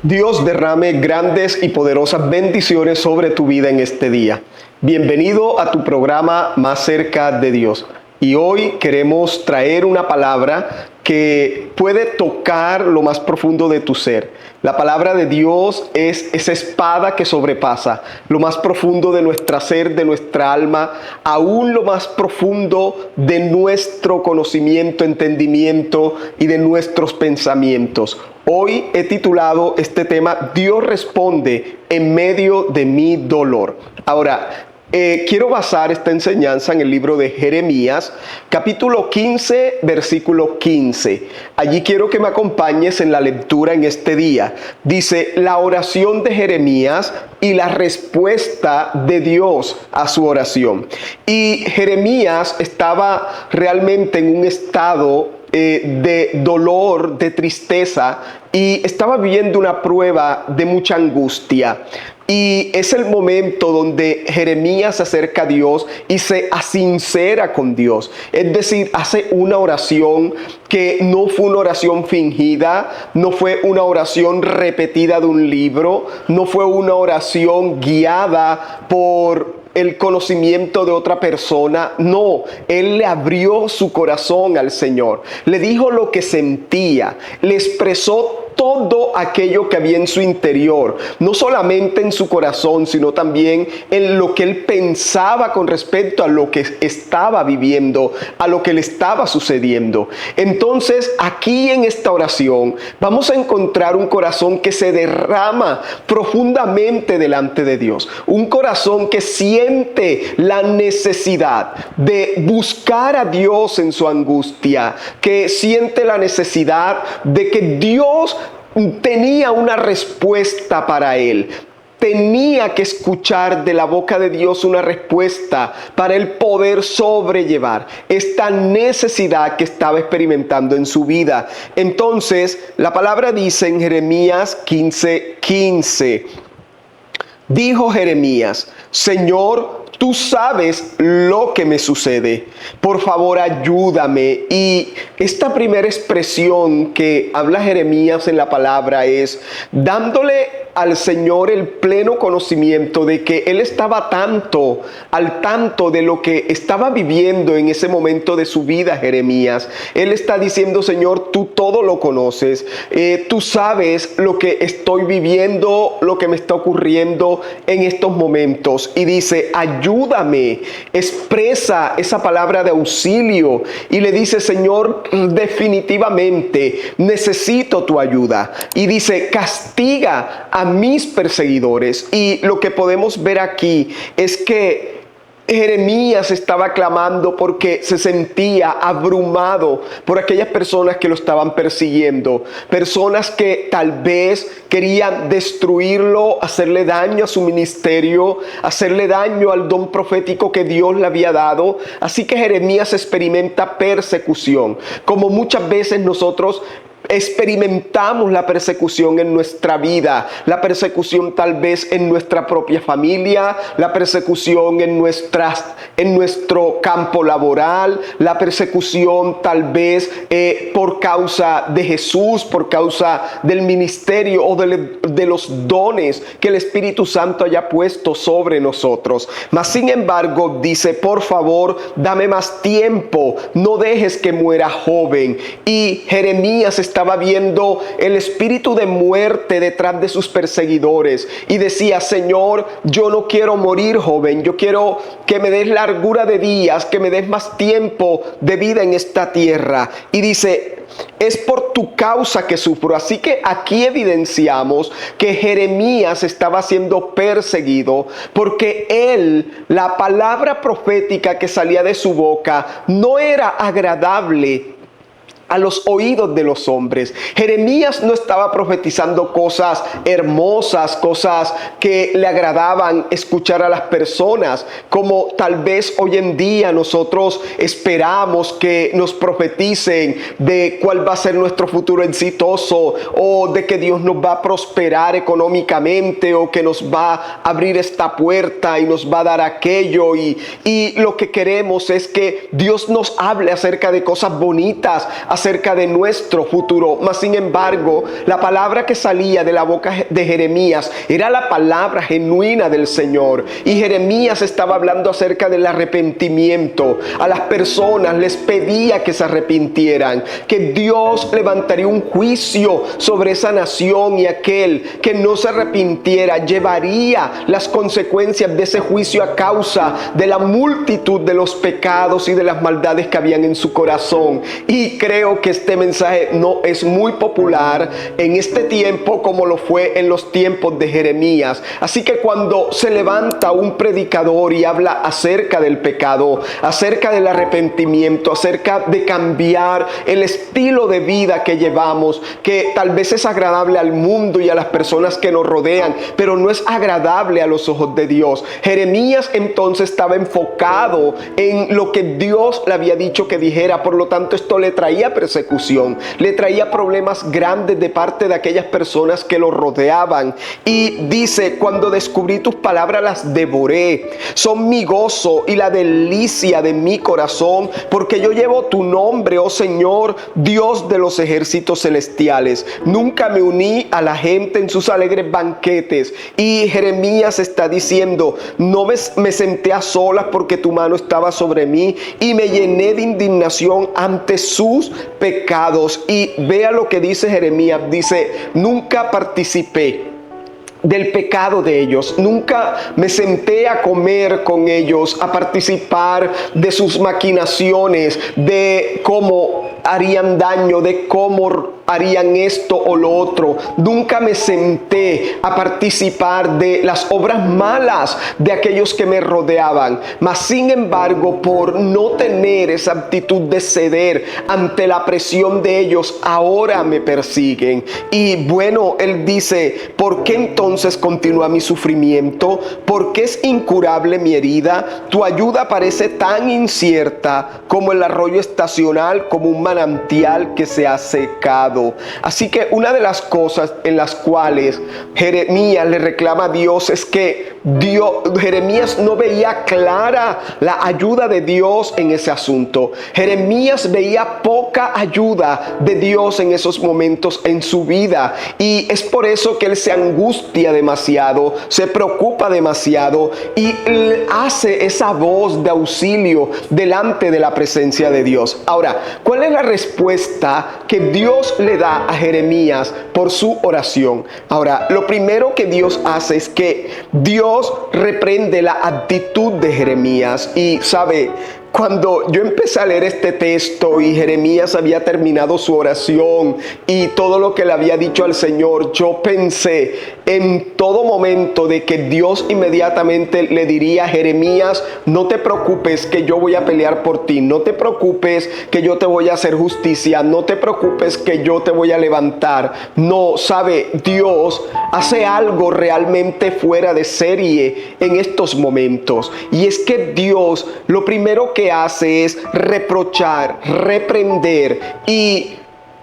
Dios derrame grandes y poderosas bendiciones sobre tu vida en este día. Bienvenido a tu programa Más cerca de Dios. Y hoy queremos traer una palabra que puede tocar lo más profundo de tu ser. La palabra de Dios es esa espada que sobrepasa lo más profundo de nuestra ser, de nuestra alma, aún lo más profundo de nuestro conocimiento, entendimiento y de nuestros pensamientos. Hoy he titulado este tema, Dios responde en medio de mi dolor. Ahora, quiero basar esta enseñanza en el libro de Jeremías, capítulo 15, versículo 15. Allí quiero que me acompañes en la lectura en este día. Dice, la oración de Jeremías y la respuesta de Dios a su oración. Y Jeremías estaba realmente en un estado de dolor, de tristeza, y estaba viviendo una prueba de mucha angustia. Y es el momento donde Jeremías se acerca a Dios y se asincera con Dios. Es decir, hace una oración que no fue una oración fingida, no fue una oración repetida de un libro, no fue una oración guiada por el conocimiento de otra persona. No, él le abrió su corazón al Señor, le dijo lo que sentía, le expresó todo aquello que había en su interior, no solamente en su corazón, sino también en lo que él pensaba con respecto a lo que estaba viviendo, a lo que le estaba sucediendo. Entonces, aquí en esta oración vamos a encontrar un corazón que se derrama profundamente delante de Dios, un corazón que siente la necesidad de buscar a Dios en su angustia, que siente la necesidad de que Dios tenía una respuesta para él. Tenía que escuchar de la boca de Dios una respuesta para él poder sobrellevar esta necesidad que estaba experimentando en su vida. Entonces, la palabra dice en Jeremías 15:15, dijo Jeremías, Señor, tú sabes lo que me sucede. Por favor, ayúdame. Y esta primera expresión que habla Jeremías en la palabra es dándole al Señor el pleno conocimiento de que él estaba al tanto de lo que estaba viviendo en ese momento de su vida. Jeremías, él está diciendo, Señor, tú todo lo conoces, tú sabes lo que estoy viviendo, lo que me está ocurriendo en estos momentos. Y dice, ayúdame, expresa esa palabra de auxilio y le dice, Señor, definitivamente necesito tu ayuda. Y dice, castiga a mis perseguidores. Y lo que podemos ver aquí es que Jeremías estaba clamando porque se sentía abrumado por aquellas personas que lo estaban persiguiendo, personas que tal vez querían destruirlo, hacerle daño a su ministerio, hacerle daño al don profético que Dios le había dado. Así que Jeremías experimenta persecución, como muchas veces nosotros experimentamos la persecución en nuestra vida, la persecución tal vez en nuestra propia familia, la persecución en nuestro campo laboral, la persecución tal vez por causa de Jesús, por causa del ministerio o de los dones que el Espíritu Santo haya puesto sobre nosotros. Mas sin embargo dice, por favor, dame más tiempo, no dejes que muera joven. Y Jeremías estaba viendo el espíritu de muerte detrás de sus perseguidores y decía, Señor, yo no quiero morir joven, yo quiero que me des largura de días, que me des más tiempo de vida en esta tierra. Y dice, es por tu causa que sufro. Así que aquí evidenciamos que Jeremías estaba siendo perseguido porque la palabra profética que salía de su boca no era agradable a los oídos de los hombres. Jeremías no estaba profetizando cosas hermosas, cosas que le agradaban escuchar a las personas, como tal vez hoy en día nosotros esperamos que nos profeticen de cuál va a ser nuestro futuro exitoso, o de que Dios nos va a prosperar económicamente, o que nos va a abrir esta puerta y nos va a dar aquello, y lo que queremos es que Dios nos hable acerca de cosas bonitas, acerca de nuestro futuro. Mas sin embargo, la palabra que salía de la boca de Jeremías era la palabra genuina del Señor. Y Jeremías estaba hablando acerca del arrepentimiento. A las personas les pedía que se arrepintieran, que Dios levantaría un juicio sobre esa nación, y aquel que no se arrepintiera llevaría las consecuencias de ese juicio a causa de la multitud de los pecados y de las maldades que habían en su corazón. Y creo que este mensaje no es muy popular en este tiempo como lo fue en los tiempos de Jeremías. Así que cuando se levanta un predicador y habla acerca del pecado, acerca del arrepentimiento, acerca de cambiar el estilo de vida que llevamos, que tal vez es agradable al mundo y a las personas que nos rodean, pero no es agradable a los ojos de Dios. Jeremías entonces estaba enfocado en lo que Dios le había dicho que dijera. Por lo tanto, esto le traía persecución, le traía problemas grandes de parte de aquellas personas que lo rodeaban. Y dice: cuando descubrí tus palabras las devoré, son mi gozo y la delicia de mi corazón, porque yo llevo tu nombre, oh Señor, Dios de los ejércitos celestiales. Nunca me uní a la gente en sus alegres banquetes. Y Jeremías está diciendo: no me senté a solas porque tu mano estaba sobre mí, y me llené de indignación ante sus pecados. Y vea lo que dice Jeremías, dice: nunca participé del pecado de ellos, nunca me senté a comer con ellos, a participar de sus maquinaciones, de cómo harían daño, de cómo harían esto o lo otro. Nunca me senté a participar de las obras malas de aquellos que me rodeaban. Mas sin embargo, por no tener esa actitud de ceder ante la presión de ellos, ahora me persiguen. Y bueno, él dice: ¿por qué entonces continúa mi sufrimiento? ¿Por qué es incurable mi herida? Tu ayuda parece tan incierta como el arroyo estacional, como un manantial que se ha secado. Así que una de las cosas en las cuales Jeremías le reclama a Dios es que Jeremías no veía clara la ayuda de Dios en ese asunto. Jeremías veía poca ayuda de Dios en esos momentos en su vida, y es por eso que él se angustia demasiado, se preocupa demasiado y hace esa voz de auxilio delante de la presencia de Dios. Ahora, ¿cuál es la respuesta que Dios le da a Jeremías por su oración? Ahora, lo primero que Dios hace es que Dios reprende la actitud de Jeremías. Y sabe, cuando yo empecé a leer este texto y Jeremías había terminado su oración y todo lo que le había dicho al Señor, yo pensé en todo momento de que Dios inmediatamente le diría a Jeremías: no te preocupes, que yo voy a pelear por ti, no te preocupes, que yo te voy a hacer justicia, no te preocupes, que yo te voy a levantar. No, sabe, Dios hace algo realmente fuera de serie en estos momentos, y es que Dios lo primero que hace es reprochar, reprender y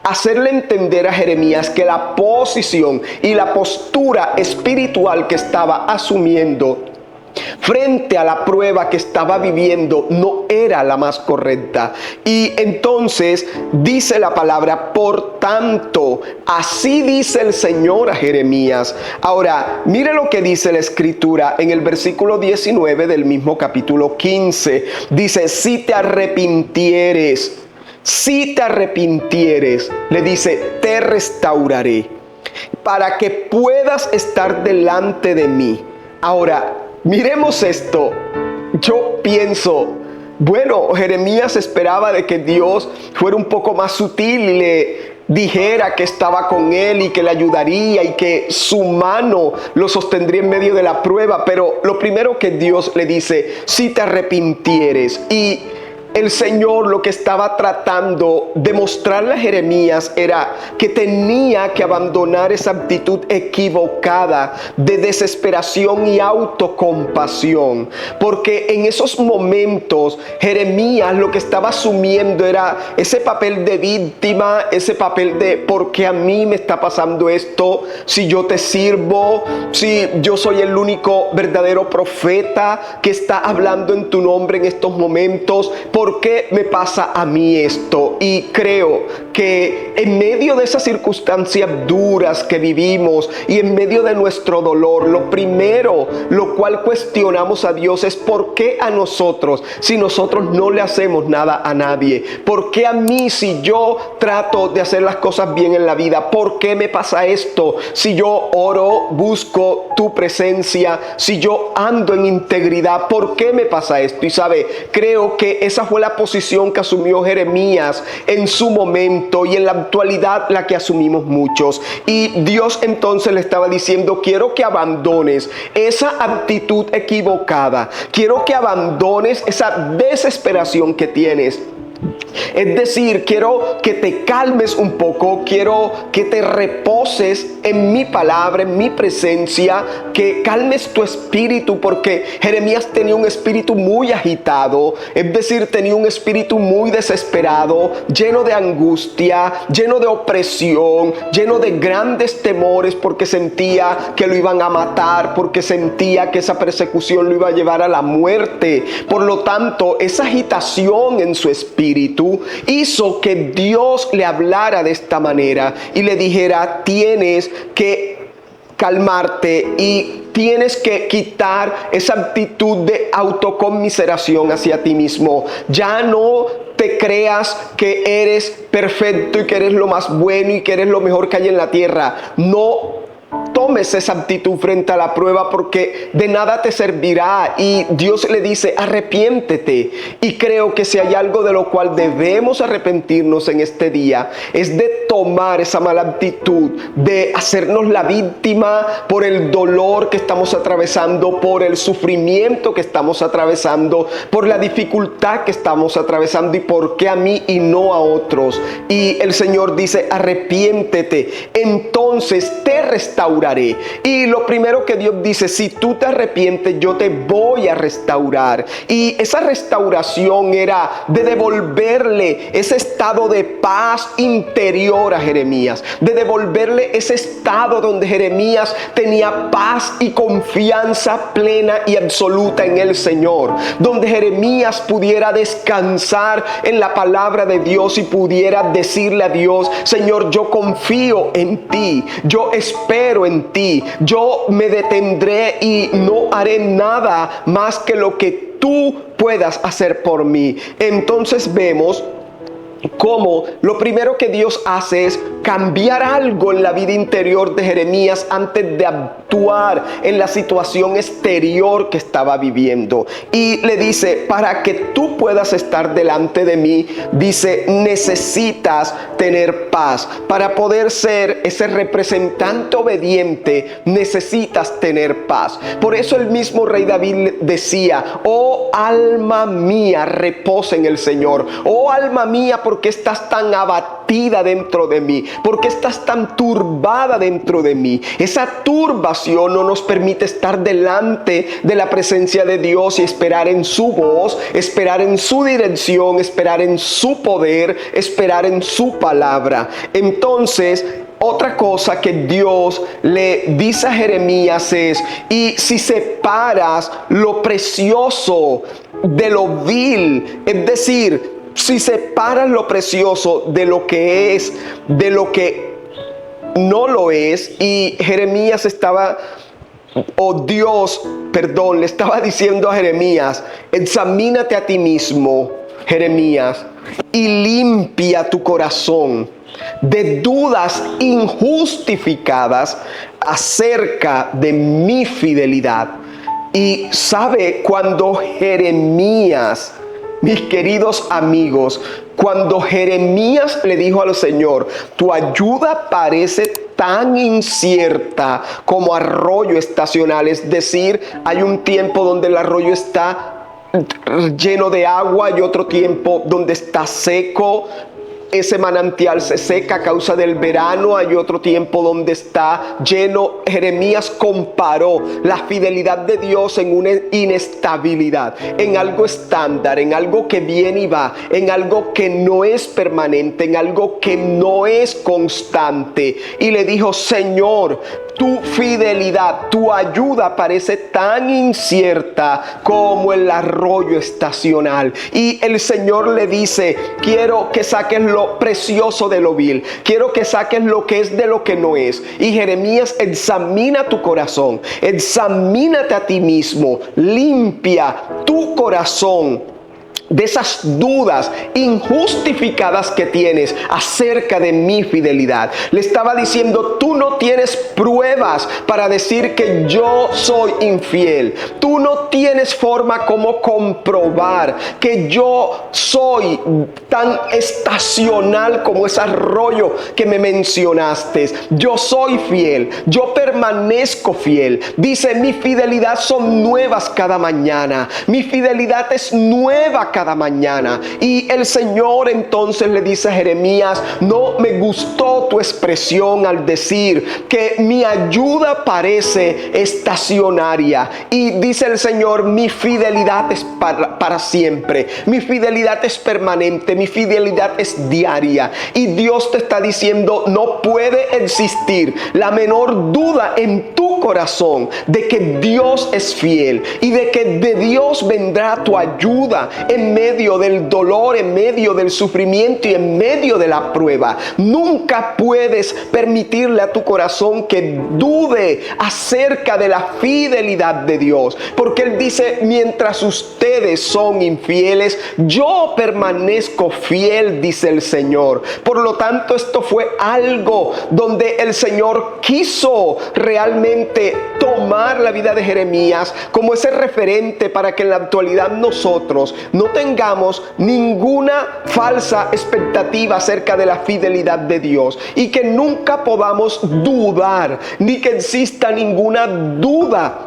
hacerle entender a Jeremías que la posición y la postura espiritual que estaba asumiendo frente a la prueba que estaba viviendo no era la más correcta. Y entonces dice la palabra: por tanto, así dice el Señor a Jeremías. Ahora, mire lo que dice la escritura en el versículo 19 del mismo capítulo 15. Dice: si te arrepintieres, le dice, te restauraré, para que puedas estar delante de mí. Ahora, miremos esto. Yo pienso, bueno, Jeremías esperaba de que Dios fuera un poco más sutil y le dijera que estaba con él y que le ayudaría y que su mano lo sostendría en medio de la prueba. Pero lo primero que Dios le dice: si te arrepintieres. Y el Señor lo que estaba tratando de mostrarle a Jeremías era que tenía que abandonar esa actitud equivocada de desesperación y autocompasión, porque en esos momentos Jeremías lo que estaba asumiendo era ese papel de víctima, ese papel de ¿por qué a mí me está pasando esto? Si yo te sirvo, si yo soy el único verdadero profeta que está hablando en tu nombre en estos momentos, ¿por qué me pasa a mí esto? y creo que en medio de esas circunstancias duras que vivimos y en medio de nuestro dolor, lo primero lo cual cuestionamos a Dios es ¿por qué a nosotros si nosotros no le hacemos nada a nadie? ¿Por qué a mí si yo trato de hacer las cosas bien en la vida? ¿Por qué me pasa esto? Si yo oro, busco tu presencia, si yo ando en integridad, ¿por qué me pasa esto? Y sabe, creo que esa fue la posición que asumió Jeremías en su momento y en la actualidad la que asumimos muchos. Y Dios entonces le estaba diciendo, quiero que abandones esa actitud equivocada, quiero que abandones esa desesperación que tienes. Es decir, quiero que te calmes un poco, quiero que te reposes en mi palabra, en mi presencia, que calmes tu espíritu, porque Jeremías tenía un espíritu muy agitado, es decir, tenía un espíritu muy desesperado, lleno de angustia, lleno de opresión, lleno de grandes temores, porque sentía que lo iban a matar, porque sentía que esa persecución lo iba a llevar a la muerte. Por lo tanto, esa agitación en su espíritu hizo que Dios le hablara de esta manera y le dijera, tienes que calmarte y tienes que quitar esa actitud de autoconmiseración hacia ti mismo. Ya no te creas que eres perfecto y que eres lo más bueno y que eres lo mejor que hay en la tierra. No tomes esa actitud frente a la prueba, porque de nada te servirá. Y Dios le dice, arrepiéntete. Y creo que si hay algo de lo cual debemos arrepentirnos en este día, es de tomar esa mala actitud, de hacernos la víctima por el dolor que estamos atravesando, por el sufrimiento que estamos atravesando, por la dificultad que estamos atravesando y por qué a mí y no a otros. Y el Señor dice, arrepiéntete, entonces te restauraré. Y lo primero que Dios dice, si tú te arrepientes, yo te voy a restaurar. Y esa restauración era de devolverle ese estado de paz interior a Jeremías, de devolverle ese estado donde Jeremías tenía paz y confianza plena y absoluta en el Señor, donde Jeremías pudiera descansar en la palabra de Dios y pudiera decirle a Dios, Señor, yo confío en ti, yo espero en ti, yo me detendré y no haré nada más que lo que tú puedas hacer por mí. Entonces vemos cómo lo primero que Dios hace es cambiar algo en la vida interior de Jeremías antes de actuar en la situación exterior que estaba viviendo. Y le dice, para que tú puedas estar delante de mí, dice, necesitas tener paz. Para poder ser ese representante obediente, necesitas tener paz. Por eso el mismo rey David decía, oh alma mía, reposa en el Señor. Oh alma mía, ¿por qué estás tan abatida dentro de mí? ¿Por qué estás tan turbada dentro de mí? Esa turbación no nos permite estar delante de la presencia de Dios y esperar en su voz, esperar en su dirección, esperar en su poder, esperar en su palabra. Entonces, otra cosa que Dios le dice a Jeremías es, y si separas lo precioso de lo vil, es decir, si separas lo precioso de lo que es, de lo que no lo es, y Jeremías estaba, le estaba diciendo a Jeremías, examínate a ti mismo, Jeremías, y limpia tu corazón de dudas injustificadas acerca de mi fidelidad. Y sabe, cuando Jeremías, mis queridos amigos, cuando Jeremías le dijo al Señor, tu ayuda parece tan incierta como arroyo estacional, es decir, hay un tiempo donde el arroyo está lleno de agua y otro tiempo donde está seco. Ese manantial se seca a causa del verano, hay otro tiempo donde está lleno. Jeremías comparó la fidelidad de Dios en una inestabilidad, en algo estándar, en algo que viene y va, en algo que no es permanente, en algo que no es constante. Y le dijo, Señor, tu fidelidad, tu ayuda parece tan incierta como el arroyo estacional. Y el Señor le dice: quiero que saques lo precioso de lo vil, quiero que saques lo que es de lo que no es. Y Jeremías, examina tu corazón, examínate a ti mismo, limpia tu corazón de esas dudas injustificadas que tienes acerca de mi fidelidad. Le estaba diciendo: tú no tienes pruebas para decir que yo soy infiel. Tú no tienes forma como comprobar que yo soy tan estacional como ese arroyo que me mencionaste. Yo soy fiel, yo permanezco fiel. Dice: mi fidelidad son nuevas cada mañana. Mi fidelidad es nueva cada mañana. Y el Señor entonces le dice a Jeremías: no me gustó tu expresión al decir que mi ayuda parece estacionaria. Y dice el Señor: mi fidelidad es para siempre, mi fidelidad es permanente, mi fidelidad es diaria. Y Dios te está diciendo: no puede existir la menor duda en tu corazón de que Dios es fiel y de que de Dios vendrá tu ayuda en medio del dolor, en medio del sufrimiento y en medio de la prueba. Nunca puedes permitirle a tu corazón que dude acerca de la fidelidad de Dios, porque Él dice: mientras ustedes son infieles, yo permanezco fiel, dice el Señor. Por lo tanto, esto fue algo donde el Señor quiso realmente tomar la vida de Jeremías como ese referente para que en la actualidad nosotros no tengamos ninguna falsa expectativa acerca de la fidelidad de Dios, y que nunca podamos dudar, ni que exista ninguna duda,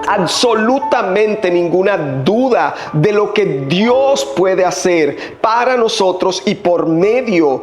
absolutamente ninguna duda de lo que Dios puede hacer para nosotros y por medio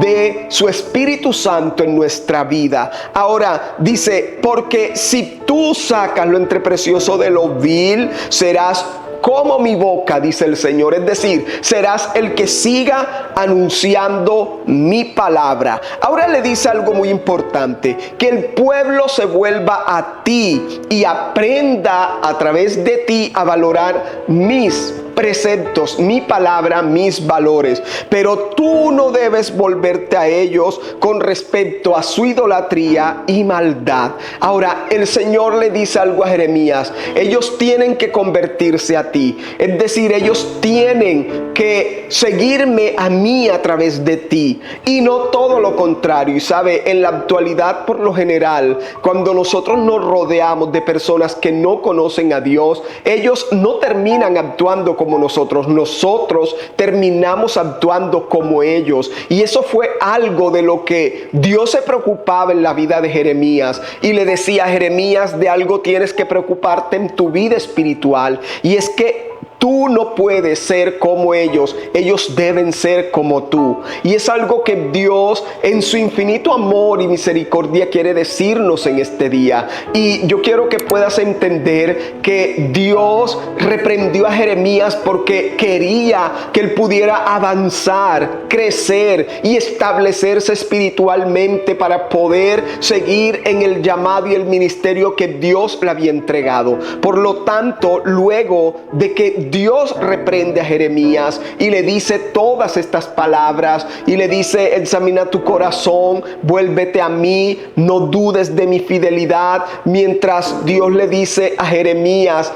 de su Espíritu Santo en nuestra vida. Ahora dice: porque si tú sacas lo entre precioso de lo vil, serás como mi boca, dice el Señor. Es decir, serás el que siga anunciando mi palabra. Ahora le dice algo muy importante: que el pueblo se vuelva a ti y aprenda a través de ti a valorar mis preceptos, mi palabra, mis valores. Pero tú no debes volverte a ellos con respecto a su idolatría y maldad. Ahora, el Señor le dice algo a Jeremías: ellos tienen que convertirse a ti. Es decir, ellos tienen que seguirme a mí a través de ti, y no todo lo contrario. Y sabe, en la actualidad, por lo general, cuando nosotros nos rodeamos de personas que no conocen a Dios, ellos no terminan actuando como nosotros terminamos actuando como ellos. Y eso fue algo de lo que Dios se preocupaba en la vida de Jeremías, y le decía a Jeremías: de algo tienes que preocuparte en tu vida espiritual, y es que tú no puedes ser como ellos, ellos deben ser como tú. Y es algo que Dios, en su infinito amor y misericordia, quiere decirnos en este día. Y yo quiero que puedas entender que Dios reprendió a Jeremías porque quería que él pudiera avanzar, crecer y establecerse espiritualmente para poder seguir en el llamado y el ministerio que Dios le había entregado. Por lo tanto, luego de que Dios reprende a Jeremías y le dice todas estas palabras y le dice: examina tu corazón, vuélvete a mí, no dudes de mi fidelidad. Mientras Dios le dice a Jeremías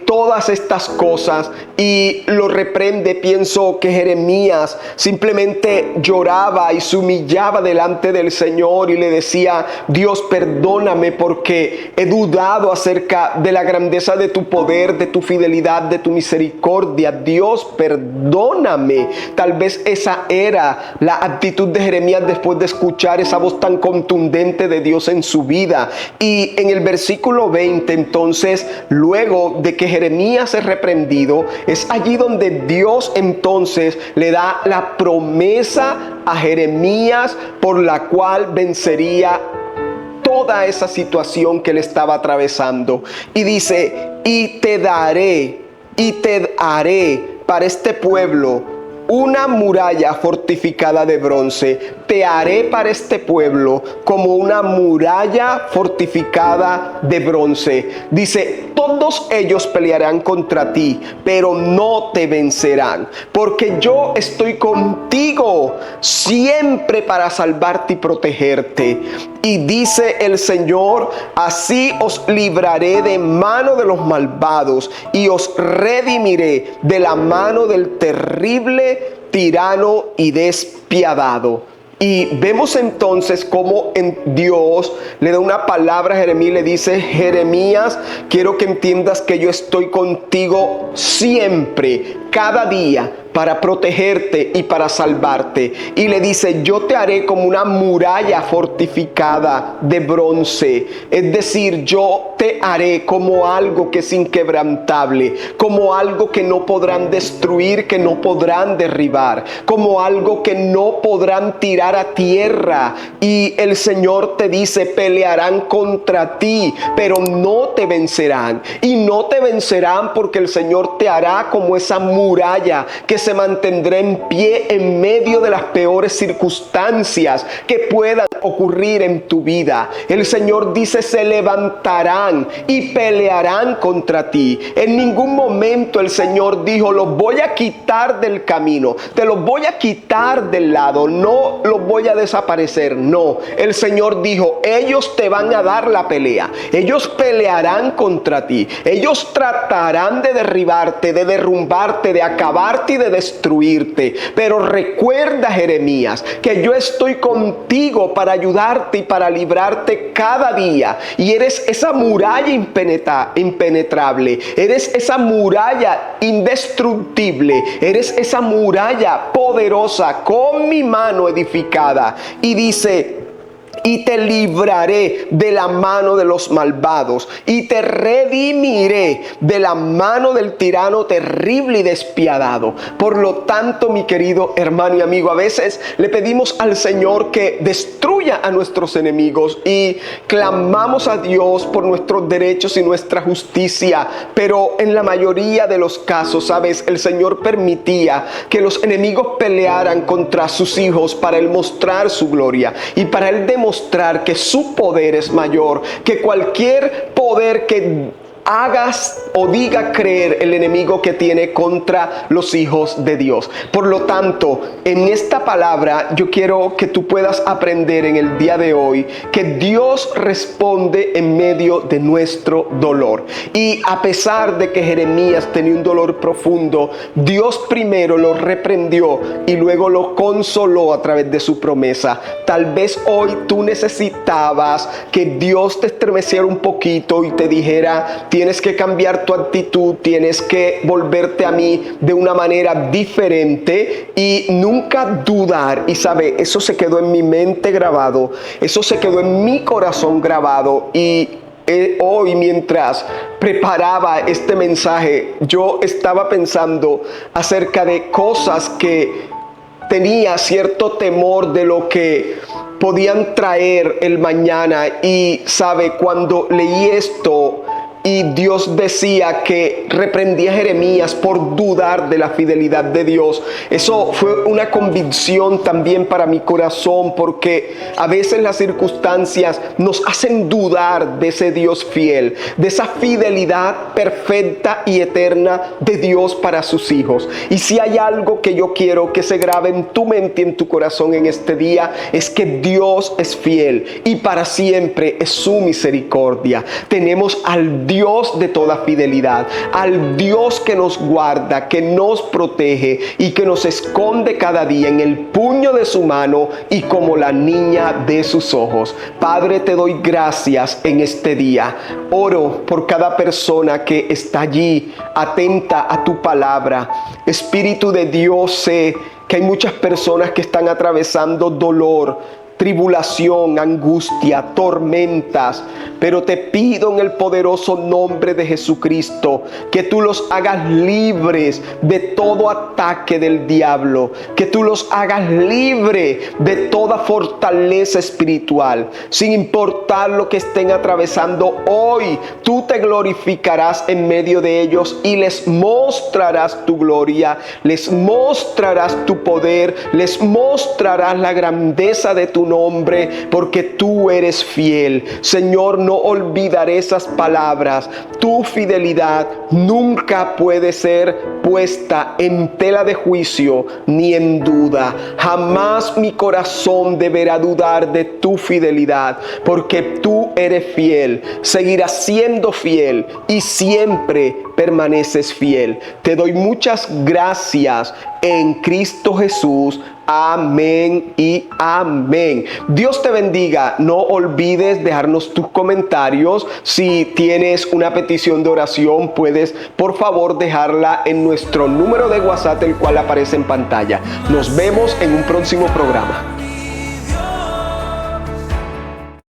todas estas cosas y lo reprende, pienso que Jeremías simplemente lloraba y se humillaba delante del Señor y le decía: Dios, perdóname porque he dudado acerca de la grandeza de tu poder, de tu fidelidad, de tu misericordia. Dios, perdóname. Tal vez esa era la actitud de Jeremías después de escuchar esa voz tan contundente de Dios en su vida. Y en el versículo 20, entonces, luego de que Jeremías es reprendido, es allí donde Dios entonces le da la promesa a Jeremías por la cual vencería toda esa situación que él estaba atravesando. Y dice: y te haré para este pueblo una muralla fortificada fortificada de bronce. Te haré para este pueblo como una muralla fortificada de bronce. Dice, todos ellos pelearán contra ti, pero no te vencerán, porque yo estoy contigo siempre para salvarte y protegerte. Y dice el Señor, así os libraré de mano de los malvados y os redimiré de la mano del terrible tirano y despiadado. Y vemos entonces cómo en Dios le da una palabra a Jeremías y le dice, Jeremías, quiero que entiendas que yo estoy contigo siempre, cada día, para protegerte y para salvarte. Y le dice, yo te haré como una muralla fortificada de bronce. Es decir, yo te haré como algo que es inquebrantable, como algo que no podrán destruir, que no podrán derribar, como algo que no podrán tirar a tierra. Y el Señor te dice, pelearán contra ti, pero no te vencerán. Y no te vencerán porque el Señor te hará como esa muralla que se mantendrá en pie en medio de las peores circunstancias que puedan ocurrir en tu vida. El Señor dice, se levantarán y pelearán contra ti. En ningún momento el Señor dijo, los voy a quitar del camino, te los voy a quitar del lado, no los voy a desaparecer. No, el Señor dijo, ellos te van a dar la pelea, ellos pelearán contra ti, ellos tratarán de derribarte, de derrumbarte, de acabarte y de destruirte. Pero recuerda, Jeremías, que yo estoy contigo para ayudarte y para librarte cada día. Y eres esa muralla impenetrable, eres esa muralla indestructible, eres esa muralla poderosa con mi mano edificada. Y dice, y te libraré de la mano de los malvados y te redimiré de la mano del tirano terrible y despiadado. Por lo tanto, mi querido hermano y amigo, a veces le pedimos al Señor que destruya a nuestros enemigos y clamamos a Dios por nuestros derechos y nuestra justicia, pero en la mayoría de los casos, ¿sabes? El Señor permitía que los enemigos pelearan contra sus hijos para Él mostrar su gloria y para Él demostrar que su poder es mayor que cualquier poder que hagas o diga creer el enemigo que tiene contra los hijos de Dios. Por lo tanto, en esta palabra yo quiero que tú puedas aprender en el día de hoy que Dios responde en medio de nuestro dolor. Y a pesar de que Jeremías tenía un dolor profundo, Dios primero lo reprendió y luego lo consoló a través de su promesa. Tal vez hoy tú necesitabas que Dios te estremeciera un poquito y te dijera, tienes que cambiar tu actitud, tienes que volverte a mí de una manera diferente y nunca dudar. Y sabe, eso se quedó en mi mente grabado, eso se quedó en mi corazón grabado. Y hoy, mientras preparaba este mensaje, yo estaba pensando acerca de cosas que tenía cierto temor de lo que podían traer el mañana. Y sabe, cuando leí esto y Dios decía que reprendía a Jeremías por dudar de la fidelidad de Dios, eso fue una convicción también para mi corazón, porque a veces las circunstancias nos hacen dudar de ese Dios fiel, de esa fidelidad perfecta y eterna de Dios para sus hijos. Y si hay algo que yo quiero que se grabe en tu mente y en tu corazón en este día, es que Dios es fiel y para siempre es su misericordia. Tenemos al Dios de toda fidelidad, al Dios que nos guarda, que nos protege y que nos esconde cada día en el puño de su mano y como la niña de sus ojos. Padre, te doy gracias en este día. Oro por cada persona que está allí atenta a tu palabra. Espíritu de Dios, sé que hay muchas personas que están atravesando dolor, tribulación, angustia, tormentas. Pero te pido en el poderoso nombre de Jesucristo que tú los hagas libres de todo ataque del diablo, que tú los hagas libres de toda fortaleza espiritual. Sin importar lo que estén atravesando hoy, tú te glorificarás en medio de ellos y les mostrarás tu gloria, les mostrarás tu poder, les mostrarás la grandeza de tu nombre, porque tú eres fiel. Señor, no olvidaré esas palabras. Tu fidelidad nunca puede ser puesta en tela de juicio ni en duda. Jamás mi corazón deberá dudar de tu fidelidad, porque tú eres fiel, seguirás siendo fiel y siempre permaneces fiel. Te doy muchas gracias en Cristo Jesús. Amén y amén. Dios te bendiga. No olvides dejarnos tus comentarios. Si tienes una petición de oración, puedes por favor dejarla en nuestro número de WhatsApp, el cual aparece en pantalla. Nos vemos en un próximo programa.